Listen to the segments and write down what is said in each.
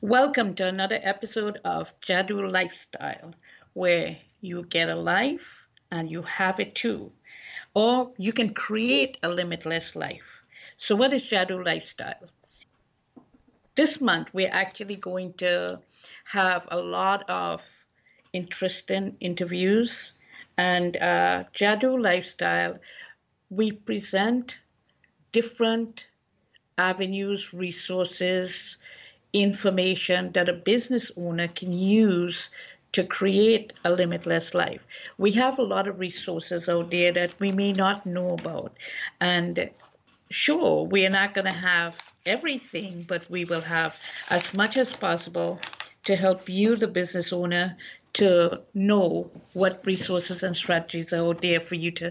Welcome to another episode of JADOO Lifestyle, where you get a life and you have it too, or you can create a limitless life. So, what is JADOO Lifestyle? This month, we're actually going to have a lot of interesting interviews, and JADOO Lifestyle, we present different avenues, resources, information that a business owner can use to create a limitless life. We have a lot of resources out there that we may not know about. And sure, we are not going to have everything, but we will have as much as possible to help you, the business owner, to know what resources and strategies are out there for you to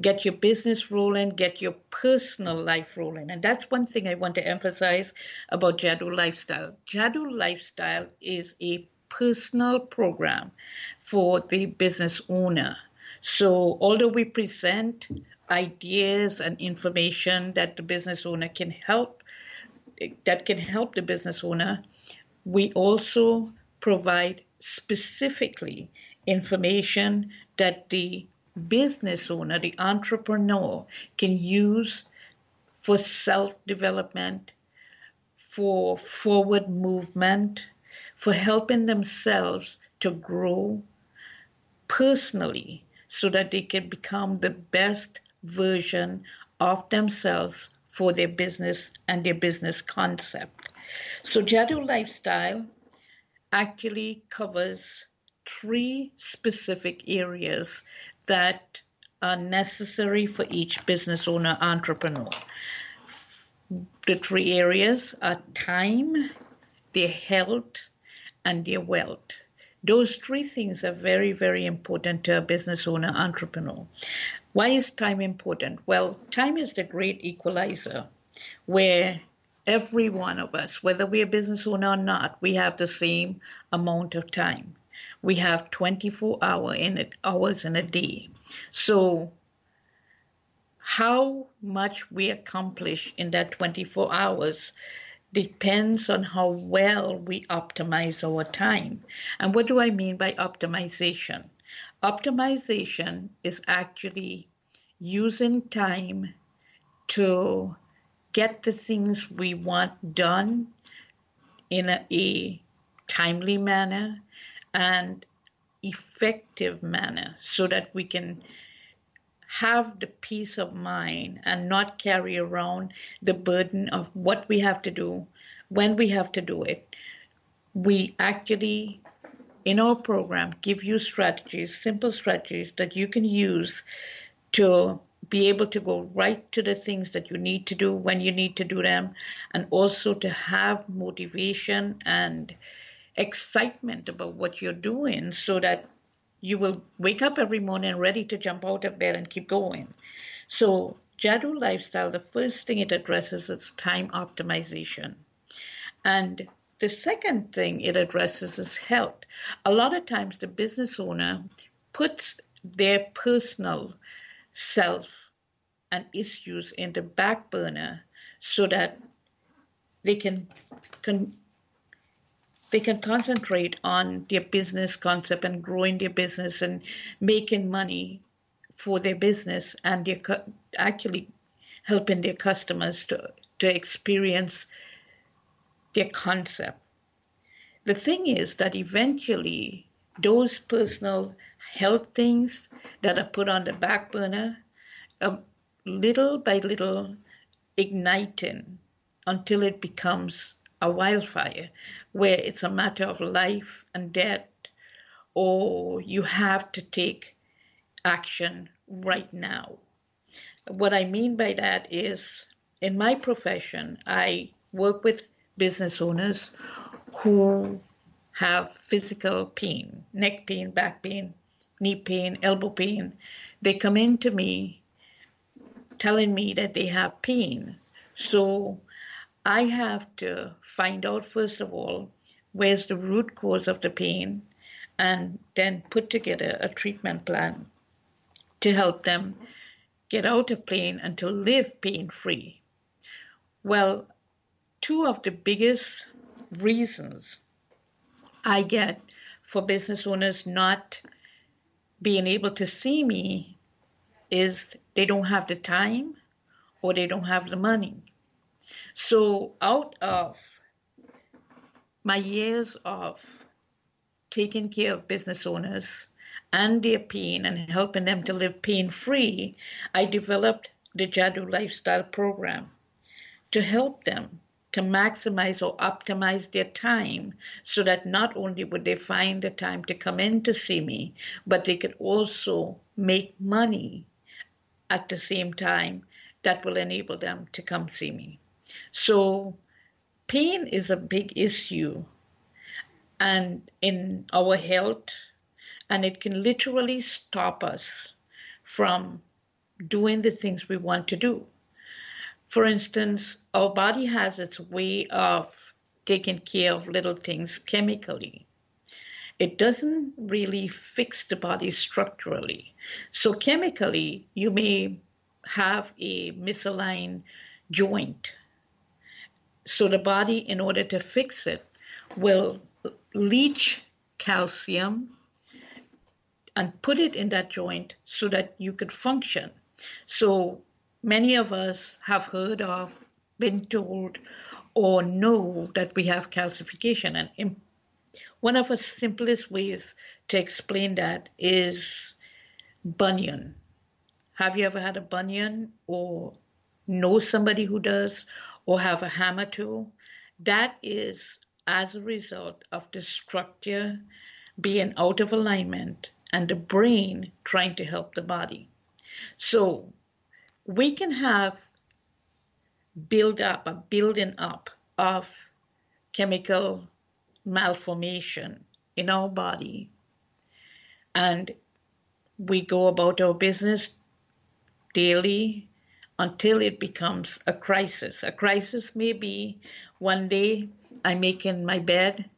get your business rolling, get your personal life rolling. And that's one thing I want to emphasize about JADOO Lifestyle. JADOO Lifestyle is a personal program for the business owner. So although we present ideas and information that the business owner can help, that can help the business owner, we also provide specifically information that the business owner, the entrepreneur, can use for self-development, for forward movement, for helping themselves to grow personally so that they can become the best version of themselves for their business and their business concept. So JADOO Lifestyle actually covers three specific areas that are necessary for each business owner entrepreneur. The three areas are time, their health, and their wealth. Those three things are very, very important to a business owner entrepreneur. Why is time important? Well, time is the great equalizer where every one of us, whether we're a business owner or not, we have the same amount of time. We have 24 hours in a day. So how much we accomplish in that 24 hours depends on how well we optimize our time. And what do I mean by optimization? Optimization is actually using time to get the things we want done in a timely manner and effective manner so that we can have the peace of mind and not carry around the burden of what we have to do, when we have to do it. We actually, in our program, give you strategies, simple strategies that you can use to be able to go right to the things that you need to do when you need to do them, and also to have motivation and excitement about what you're doing so that you will wake up every morning ready to jump out of bed and keep going. So JADOO Lifestyle, the first thing it addresses is time optimization. And the second thing it addresses is health. A lot of times the business owner puts their personal self and issues in the back burner so that they can concentrate on their business concept and growing their business and making money for their business, and they're actually helping their customers to experience their concept. The thing is that eventually those personal health things that are put on the back burner are little by little igniting until it becomes a wildfire where it's a matter of life and death, or you have to take action right now. What I mean by that is, in my profession, I work with business owners who have physical pain, neck pain, back pain, knee pain, elbow pain. They come in to me telling me that they have pain. So I have to find out, first of all, where's the root cause of the pain, and then put together a treatment plan to help them get out of pain and to live pain-free. Well, two of the biggest reasons I get for business owners not being able to see me is they don't have the time or they don't have the money. So out of my years of taking care of business owners and their pain and helping them to live pain-free, I developed the JADOO Lifestyle Program to help them to maximize or optimize their time so that not only would they find the time to come in to see me, but they could also make money at the same time that will enable them to come see me. So pain is a big issue and in our health, and it can literally stop us from doing the things we want to do. For instance, our body has its way of taking care of little things chemically. It doesn't really fix the body structurally. So chemically, you may have a misaligned joint. So the body, in order to fix it, will leach calcium and put it in that joint so that you could function. So many of us have heard of, been told, or know that we have calcification. And one of the simplest ways to explain that is bunion. Have you ever had a bunion or know somebody who does or have a hammer toe? That is as a result of the structure being out of alignment and the brain trying to help the body. So we can have a building up of chemical malformation in our body, and we go about our business daily until it becomes a crisis. A crisis may be one day I make in my bed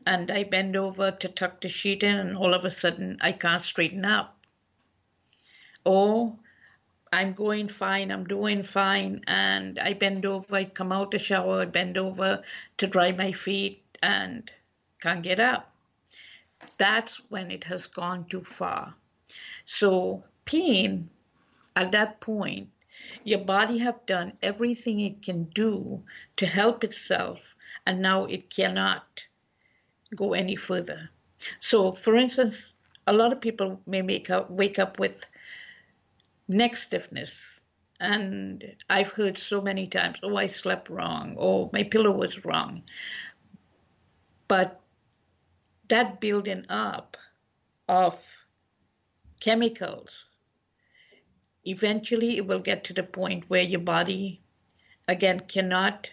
and I bend over to tuck the sheet in and all of a sudden I can't straighten up. Or I'm going fine, I'm doing fine, and I bend over, I come out the shower, I bend over to dry my feet and can't get up. That's when it has gone too far. So pain, at that point, your body have done everything it can do to help itself, and now it cannot go any further. So, for instance, a lot of people may wake up with neck stiffness, and I've heard so many times, "Oh, I slept wrong," or "My pillow was wrong." But that building up of chemicals, eventually it will get to the point where your body, again, cannot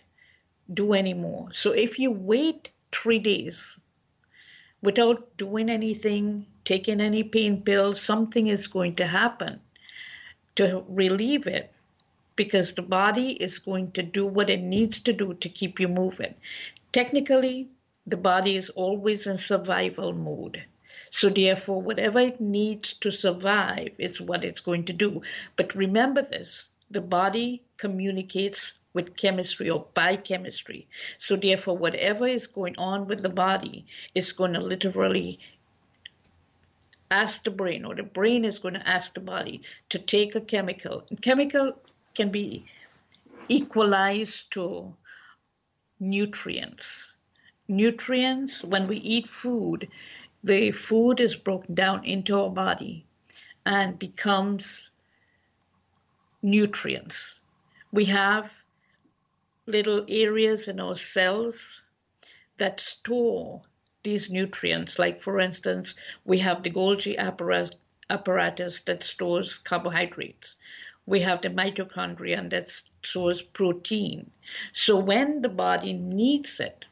do anymore. So if you wait 3 days without doing anything, taking any pain pills, something is going to happen to relieve it, because the body is going to do what it needs to do to keep you moving. Technically, the body is always in survival mode. So therefore, whatever it needs to survive is what it's going to do. But remember this, the body communicates with chemistry or biochemistry. So therefore, whatever is going on with the body is going to literally ask the brain, or the brain is going to ask the body to take a chemical. Chemical can be equalized to nutrients. Nutrients, when we eat food, the food is broken down into our body and becomes nutrients. We have little areas in our cells that store these nutrients. Like, for instance, we have the Golgi apparatus that stores carbohydrates. We have the mitochondria that stores protein. So when the body needs it,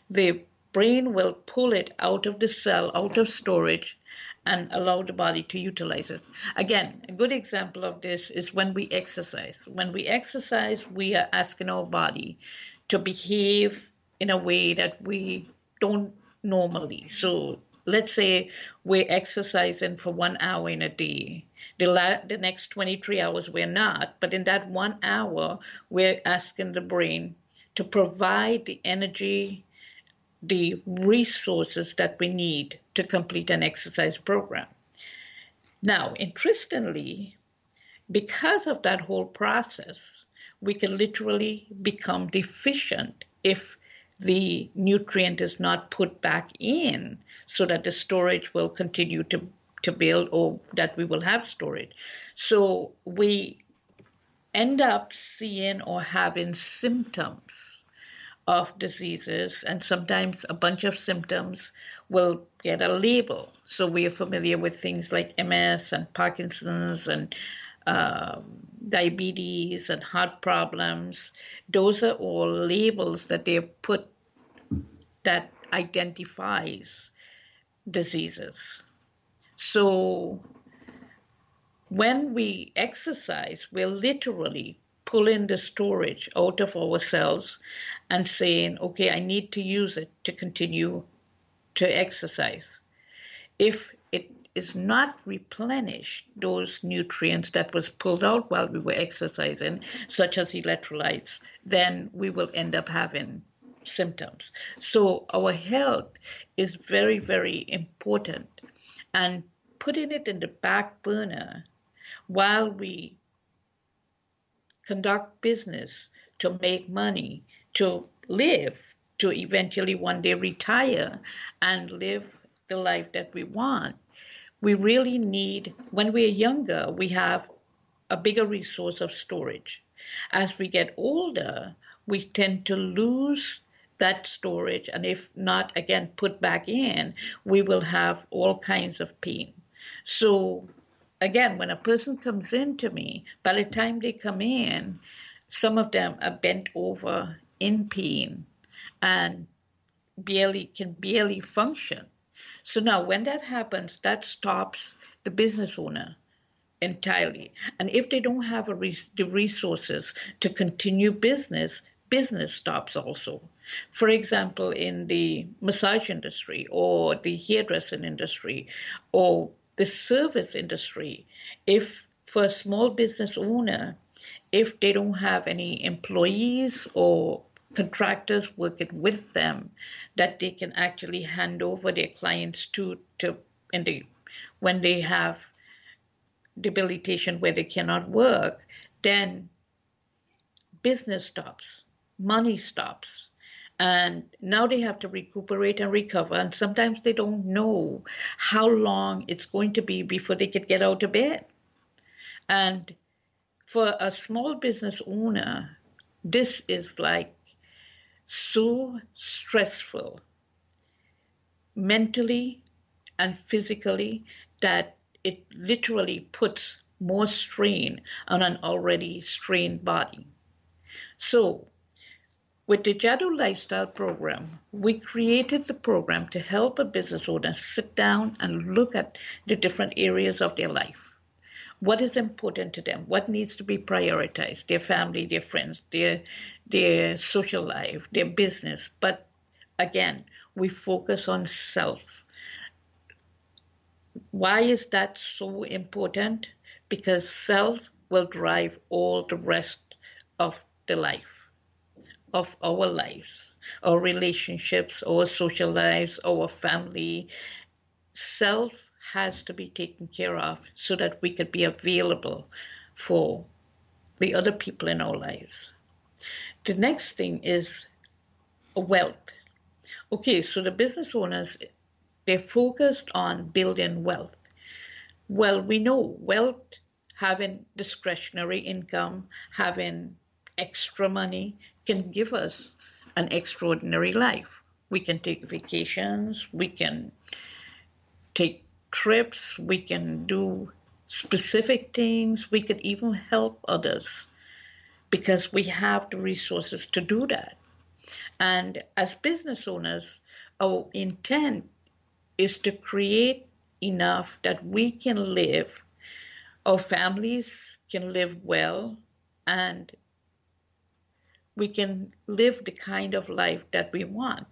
the brain will pull it out of the cell, out of storage, and allow the body to utilize it. Again, a good example of this is when we exercise. When we exercise, we are asking our body to behave in a way that we don't normally. So let's say we're exercising for 1 hour in a day. The next 23 hours we're not, but in that 1 hour, we're asking the brain to provide the energy the resources that we need to complete an exercise program. Now, interestingly, because of that whole process, we can literally become deficient if the nutrient is not put back in so that the storage will continue to build, or that we will have storage. So we end up seeing or having symptoms of diseases, and sometimes a bunch of symptoms will get a label. So we are familiar with things like MS and Parkinson's and diabetes and heart problems. Those are all labels that they put that identifies diseases. So when we exercise, we're literally pulling the storage out of our cells and saying, okay, I need to use it to continue to exercise. If it is not replenished, those nutrients that was pulled out while we were exercising, such as electrolytes, then we will end up having symptoms. So our health is very, very important, and putting it in the back burner while we conduct business to make money, to live, to eventually one day retire and live the life that we want. We really need, when we're younger, we have a bigger resource of storage. As we get older, we tend to lose that storage, and if not, again, put back in, we will have all kinds of pain. So again, when a person comes in to me, by the time they come in, some of them are bent over in pain and can barely function. So now when that happens, that stops the business owner entirely. And if they don't have the resources to continue business stops also. For example, in the massage industry or the hairdressing industry or the service industry, if for a small business owner, if they don't have any employees or contractors working with them that they can actually hand over their clients to when they have debilitation where they cannot work, then business stops, money stops. And now they have to recuperate and recover. And sometimes they don't know how long it's going to be before they could get out of bed. And for a small business owner, this is like so stressful mentally and physically that it literally puts more strain on an already strained body. So with the JADOO Lifestyle Program, we created the program to help a business owner sit down and look at the different areas of their life. What is important to them? What needs to be prioritized? Their family, their friends, their social life, their business. But again, we focus on self. Why is that so important? Because self will drive all the rest of the life, of our lives, our relationships, our social lives, our family. Self has to be taken care of so that we could be available for the other people in our lives. The next thing is wealth. Okay, so the business owners, they're focused on building wealth. Well, we know wealth, having discretionary income, having extra money can give us an extraordinary life. We can take vacations, we can take trips, we can do specific things, we could even help others because we have the resources to do that. And as business owners, our intent is to create enough that we can live, our families can live well, and we can live the kind of life that we want.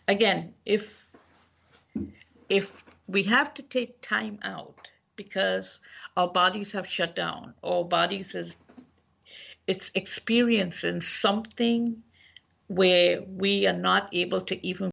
Again, if we have to take time out because our bodies have shut down, our bodies it's experiencing something where we are not able to even